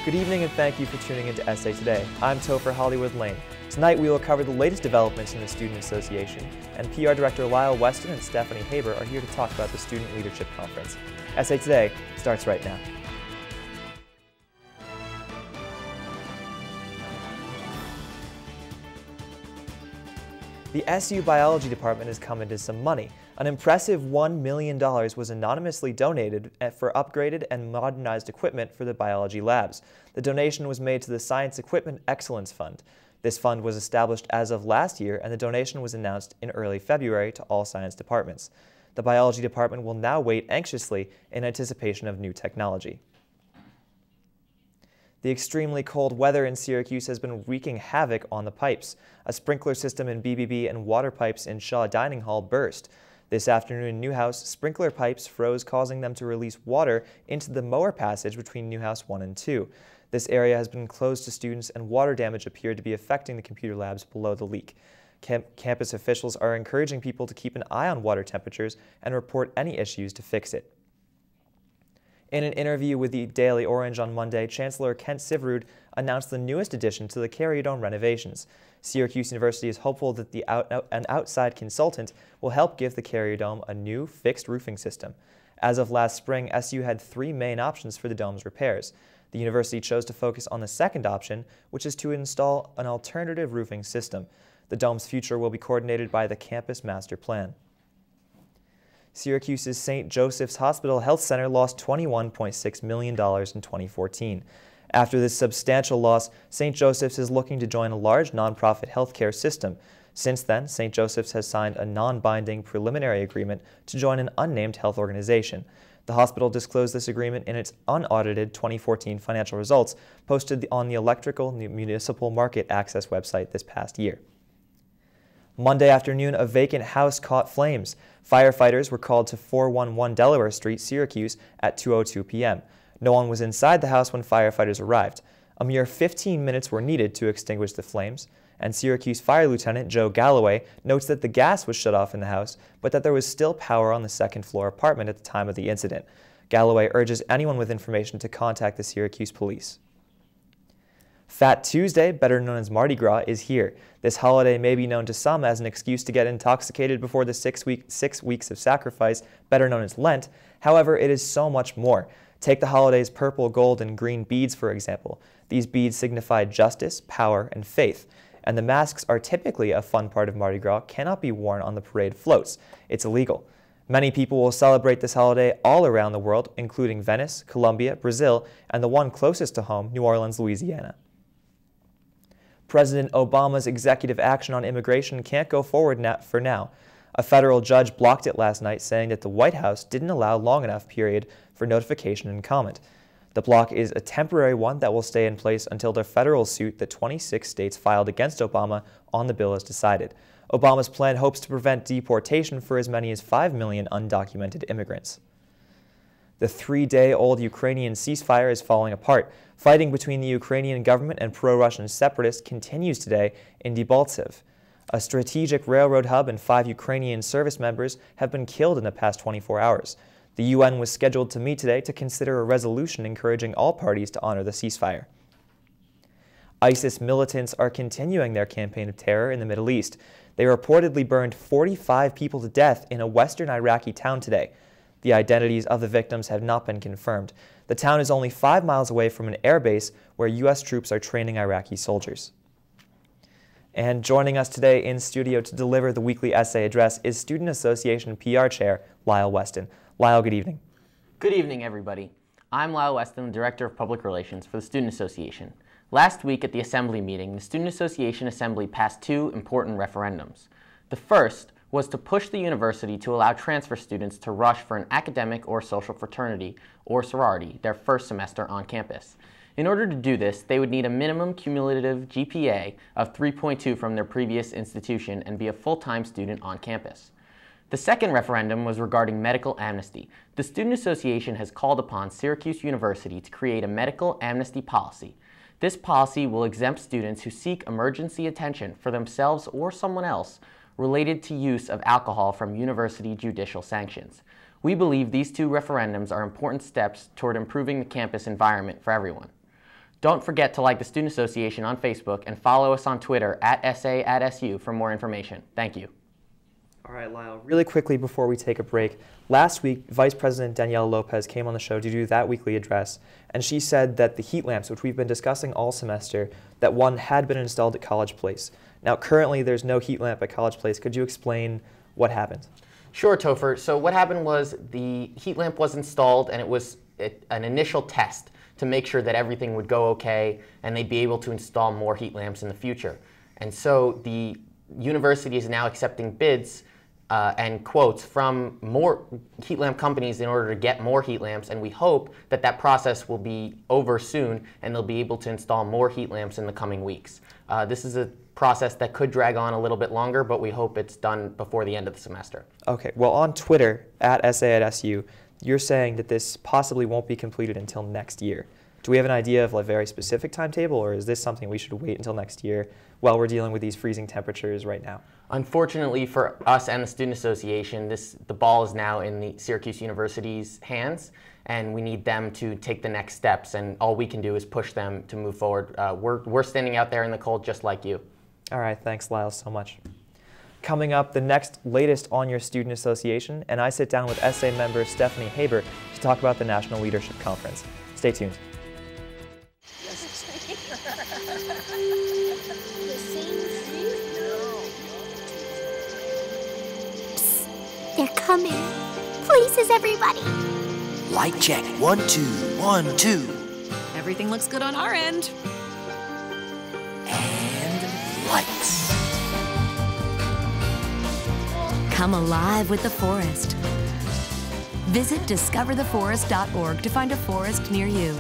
Good evening and thank you for tuning into Essay Today. I'm Topher Lane. Tonight we will cover the latest developments in the Student Association, and PR Director Lyle Weston and Stephanie Haber are here to talk about the Student Leadership Conference. Essay Today starts right now. The SU Biology Department has come into some money. An impressive $1 million was anonymously donated for upgraded and modernized equipment for the biology labs. The donation was made to the Science Equipment Excellence Fund. This fund was established as of last year, and the donation was announced in early February to all science departments. The biology department will now wait anxiously in anticipation of new technology. The extremely cold weather in Syracuse has been wreaking havoc on the pipes. A sprinkler system in BBB and water pipes in Shaw Dining Hall burst. This afternoon in Newhouse, sprinkler pipes froze, causing them to release water into the mower passage between Newhouse 1 and 2. This area has been closed to students, and water damage appeared to be affecting the computer labs below the leak. Campus officials are encouraging people to keep an eye on water temperatures and report any issues to fix it. In an interview with the Daily Orange on Monday, Chancellor Kent Syverud announced the newest addition to the Carrier Dome renovations. Syracuse University is hopeful that an outside consultant will help give the Carrier Dome a new fixed roofing system. As of last spring, SU had three main options for the dome's repairs. The university chose to focus on the second option, which is to install an alternative roofing system. The dome's future will be coordinated by the campus master plan. Syracuse's St. Joseph's Hospital Health Center lost $21.6 million in 2014. After this substantial loss, St. Joseph's is looking to join a large nonprofit healthcare system. Since then, St. Joseph's has signed a non-binding preliminary agreement to join an unnamed health organization. The hospital disclosed this agreement in its unaudited 2014 financial results posted on the Electrical Municipal Market Access website this past year. Monday afternoon, a vacant house caught flames. Firefighters were called to 411 Delaware Street, Syracuse at 2:02 p.m. No one was inside the house when firefighters arrived. A mere 15 minutes were needed to extinguish the flames, and Syracuse Fire Lieutenant Joe Galloway notes that the gas was shut off in the house, but that there was still power on the second-floor apartment at the time of the incident. Galloway urges anyone with information to contact the Syracuse police. Fat Tuesday, better known as Mardi Gras, is here. This holiday may be known to some as an excuse to get intoxicated before the six weeks of sacrifice, better known as Lent. However, it is so much more. Take the holiday's purple, gold, and green beads, for example. These beads signify justice, power, and faith. And the masks are typically a fun part of Mardi Gras, cannot be worn on the parade floats. It's illegal. Many people will celebrate this holiday all around the world, including Venice, Colombia, Brazil, and the one closest to home, New Orleans, Louisiana. President Obama's executive action on immigration can't go forward for now. A federal judge blocked it last night, saying that the White House didn't allow long enough period for notification and comment. The block is a temporary one that will stay in place until the federal suit that 26 states filed against Obama on the bill is decided. Obama's plan hopes to prevent deportation for as many as 5 million undocumented immigrants. The 3-day-old Ukrainian ceasefire is falling apart. Fighting between the Ukrainian government and pro-Russian separatists continues today in Debaltseve. A strategic railroad hub and 5 Ukrainian service members have been killed in the past 24 hours. The UN was scheduled to meet today to consider a resolution encouraging all parties to honor the ceasefire. ISIS militants are continuing their campaign of terror in the Middle East. They reportedly burned 45 people to death in a western Iraqi town today. The identities of the victims have not been confirmed. The town is only 5 miles away from an airbase where U.S. troops are training Iraqi soldiers. And joining us today in studio to deliver the weekly essay address is Student Association PR Chair Lyle Weston. Lyle, good evening. Good evening, everybody. I'm Lyle Weston, Director of Public Relations for the Student Association. Last week at the Assembly meeting, the Student Association Assembly passed 2 important referendums. The first was to push the university to allow transfer students to rush for an academic or social fraternity or sorority their first semester on campus. In order to do this, they would need a minimum cumulative GPA of 3.2 from their previous institution and be a full-time student on campus. The second referendum was regarding medical amnesty. The Student Association has called upon Syracuse University to create a medical amnesty policy. This policy will exempt students who seek emergency attention for themselves or someone else related to use of alcohol from university judicial sanctions. We believe these 2 referendums are important steps toward improving the campus environment for everyone. Don't forget to like the Student Association on Facebook and follow us on Twitter @SA@SU for more information. Thank you. All right, Lyle, really quickly before we take a break, last week, Vice President Danielle Lopez came on the show to do that weekly address, and she said that the heat lamps, which we've been discussing all semester, that one had been installed at College Place. Now, currently, there's no heat lamp at College Place. Could you explain what happened? Sure, Topher. So what happened was the heat lamp was installed, and it was an initial test to make sure that everything would go okay, and they'd be able to install more heat lamps in the future. And so the university is now accepting bids and quotes from more heat lamp companies in order to get more heat lamps, and we hope that that process will be over soon and they'll be able to install more heat lamps in the coming weeks. This is a process that could drag on a little bit longer, but we hope it's done before the end of the semester. Okay, well, on Twitter, @SA@SU, you're saying that this possibly won't be completed until next year. Do we have an idea of a very specific timetable, or is this something we should wait until next year while we're dealing with these freezing temperatures right now? Unfortunately for us and the Student Association, the ball is now in the Syracuse University's hands, and we need them to take the next steps, and all we can do is push them to move forward. We're standing out there in the cold just like you. All right, thanks, Lyle, so much. Coming up, the next latest on your Student Association, and I sit down with SA member Stephanie Haber to talk about the National Leadership Conference. Stay tuned. They're coming. Places, everybody. Light check. 1, 2, 1, 2. Everything looks good on our end. And lights. Come alive with the forest. Visit discovertheforest.org to find a forest near you.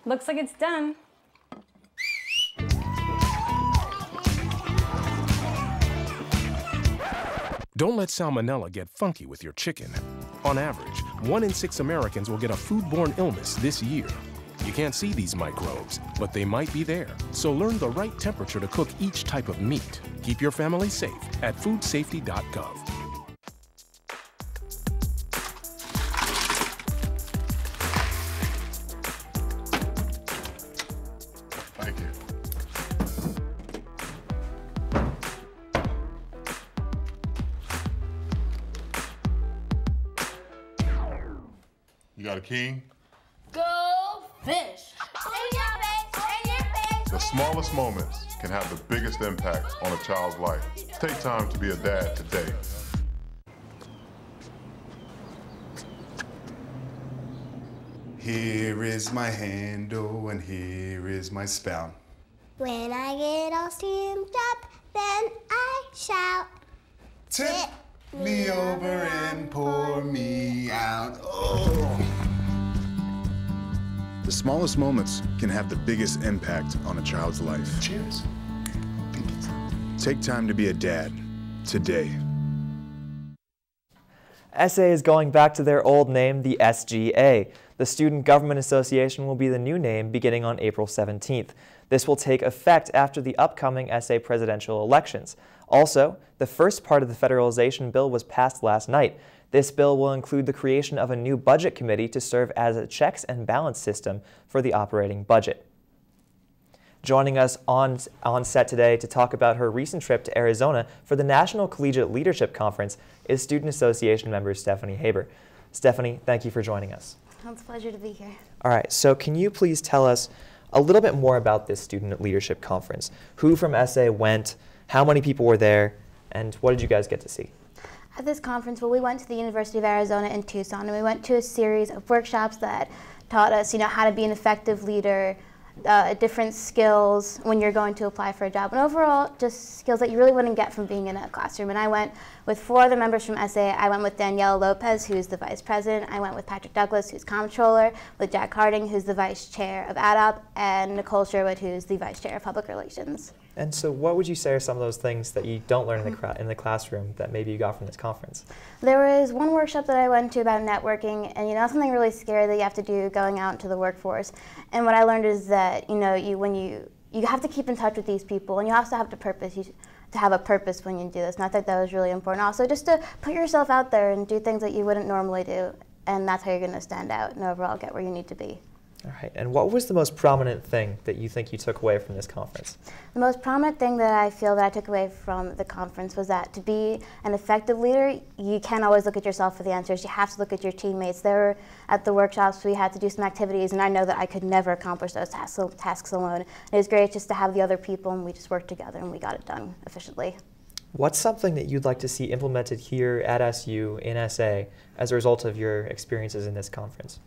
Looks like it's done. Don't let salmonella get funky with your chicken. On average, 1 in 6 Americans will get a foodborne illness this year. You can't see these microbes, but they might be there. So learn the right temperature to cook each type of meat. Keep your family safe at foodsafety.gov. Thank you. You got a king? Go fish! In your face! In your face! The smallest moments can have the biggest impact on a child's life. Take time to be a dad today. Here is my handle and here is my spout. When I get all steamed up, then I shout. Tip me over and pour me out. Oh. The smallest moments can have the biggest impact on a child's life. Cheers. Take time to be a dad today. SA is going back to their old name, the SGA. The Student Government Association will be the new name beginning on April 17th. This will take effect after the upcoming SA presidential elections. Also, the first part of the federalization bill was passed last night. This bill will include the creation of a new budget committee to serve as a checks and balance system for the operating budget. Joining us on set today to talk about her recent trip to Arizona for the National Collegiate Leadership Conference is Student Association member Stephanie Haber. Stephanie, thank you for joining us. It's a pleasure to be here. All right, so can you please tell us a little bit more about this Student Leadership Conference? Who from SA went, how many people were there, and what did you guys get to see? At this conference, well, we went to the University of Arizona in Tucson, and we went to a series of workshops that taught us, how to be an effective leader, different skills when you're going to apply for a job, and overall, just skills that you really wouldn't get from being in a classroom. And I went with 4 other members from SA. I went with Danielle Lopez, who's the vice president. I went with Patrick Douglas, who's comptroller, with Jack Harding, who's the vice chair of ADOP, and Nicole Sherwood, who's the vice chair of public relations. And so what would you say are some of those things that you don't learn in the classroom that maybe you got from this conference? There was one workshop that I went to about networking, and something really scary that you have to do going out into the workforce. And what I learned is that you have to keep in touch with these people, and you also have to purpose. to have a purpose when you do this. And I think that was really important. Also, just to put yourself out there and do things that you wouldn't normally do, and that's how you're going to stand out and overall get where you need to be. All right, and what was the most prominent thing that you think you took away from this conference? The most prominent thing that I feel that I took away from the conference was that to be an effective leader, you can't always look at yourself for the answers. You have to look at your teammates. There at the workshops, we had to do some activities, and I know that I could never accomplish those tasks alone. It was great just to have the other people, and we just worked together, and we got it done efficiently. What's something that you'd like to see implemented here at SU in SA as a result of your experiences in this conference?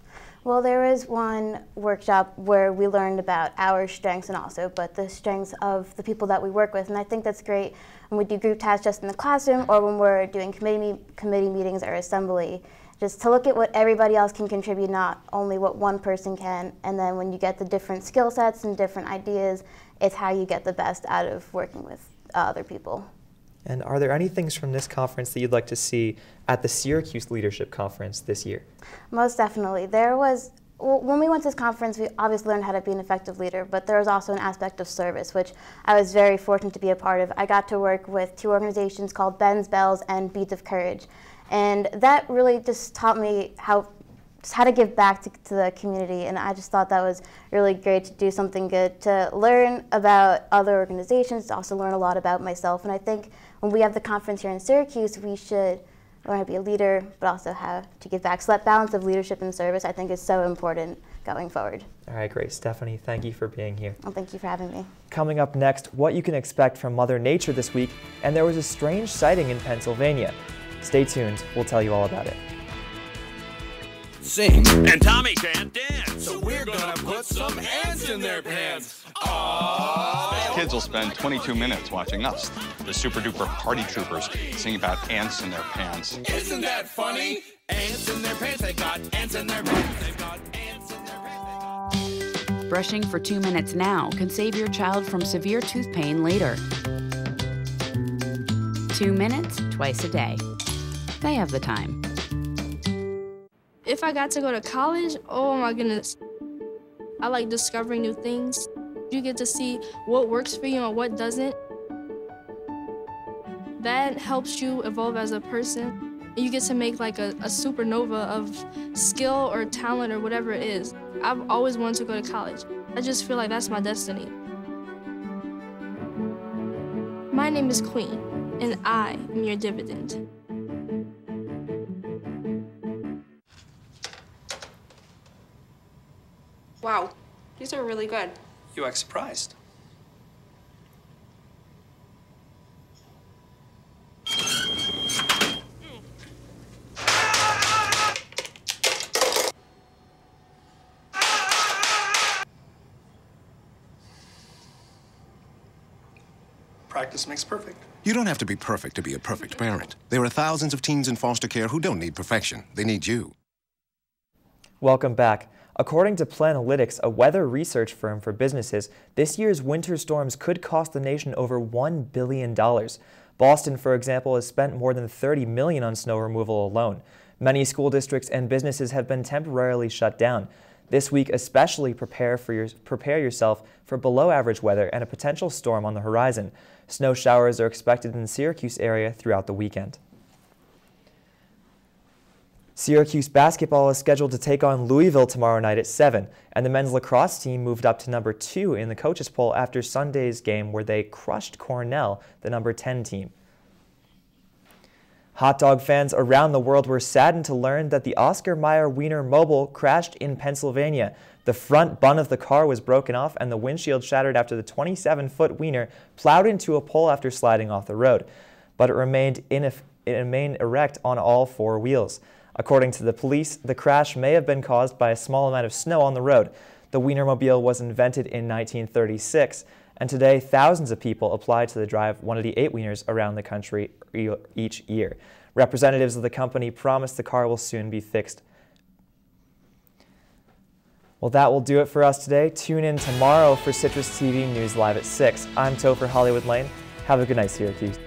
Well, there was one workshop where we learned about our strengths and also but the strengths of the people that we work with, and I think that's great when we do group tasks just in the classroom or when we're doing committee meetings or assembly, just to look at what everybody else can contribute, not only what one person can, and then when you get the different skill sets and different ideas, it's how you get the best out of working with other people. And are there any things from this conference that you'd like to see at the Syracuse Leadership Conference this year? Most definitely. When we went to this conference, we obviously learned how to be an effective leader, but there was also an aspect of service, which I was very fortunate to be a part of. I got to work with two organizations called Ben's Bells and Beads of Courage, and that really just taught me how to give back to the community, and I just thought that was really great to do something good, to learn about other organizations, to also learn a lot about myself. And I think when we have the conference here in Syracuse, we should learn how to be a leader, but also how to give back. So that balance of leadership and service, I think, is so important going forward. All right, great. Stephanie, thank you for being here. Well, thank you for having me. Coming up next, what you can expect from Mother Nature this week, and there was a strange sighting in Pennsylvania. Stay tuned, we'll tell you all about it. Sing. And Tommy can't dance, so we're gonna put some ants in their pants. Aww. Kids will spend 22 minutes watching us, the super duper party troopers, sing about ants in their pants. Isn't that funny? Ants in their pants, they got ants in their pants, they got ants in their pants. Brushing for 2 minutes now can save your child from severe tooth pain later. 2 minutes, twice a day. They have the time. If I got to go to college, oh my goodness. I like discovering new things. You get to see what works for you and what doesn't. That helps you evolve as a person. You get to make like a supernova of skill or talent or whatever it is. I've always wanted to go to college. I just feel like that's my destiny. My name is Queen, and I am your dividend. Wow, these are really good. You act surprised. Practice makes perfect. You don't have to be perfect to be a perfect parent. There are thousands of teens in foster care who don't need perfection. They need you. Welcome back. According to Planalytics, a weather research firm for businesses, this year's winter storms could cost the nation over $1 billion. Boston, for example, has spent more than $30 million on snow removal alone. Many school districts and businesses have been temporarily shut down. This week, especially prepare yourself for below-average weather and a potential storm on the horizon. Snow showers are expected in the Syracuse area throughout the weekend. Syracuse basketball is scheduled to take on Louisville tomorrow night at 7, and the men's lacrosse team moved up to number 2 in the coaches' poll after Sunday's game where they crushed Cornell, the number 10 team. Hot dog fans around the world were saddened to learn that the Oscar Mayer Wiener Mobile crashed in Pennsylvania. The front bun of the car was broken off and the windshield shattered after the 27-foot Wiener plowed into a pole after sliding off the road, but it remained erect on all 4 wheels. According to the police, the crash may have been caused by a small amount of snow on the road. The Wienermobile was invented in 1936, and today thousands of people apply to drive one of the 8 Wieners around the country each year. Representatives of the company promise the car will soon be fixed. Well, that will do it for us today. Tune in tomorrow for Citrus TV News Live at 6. I'm Topher Lane. Have a good night, Syracuse.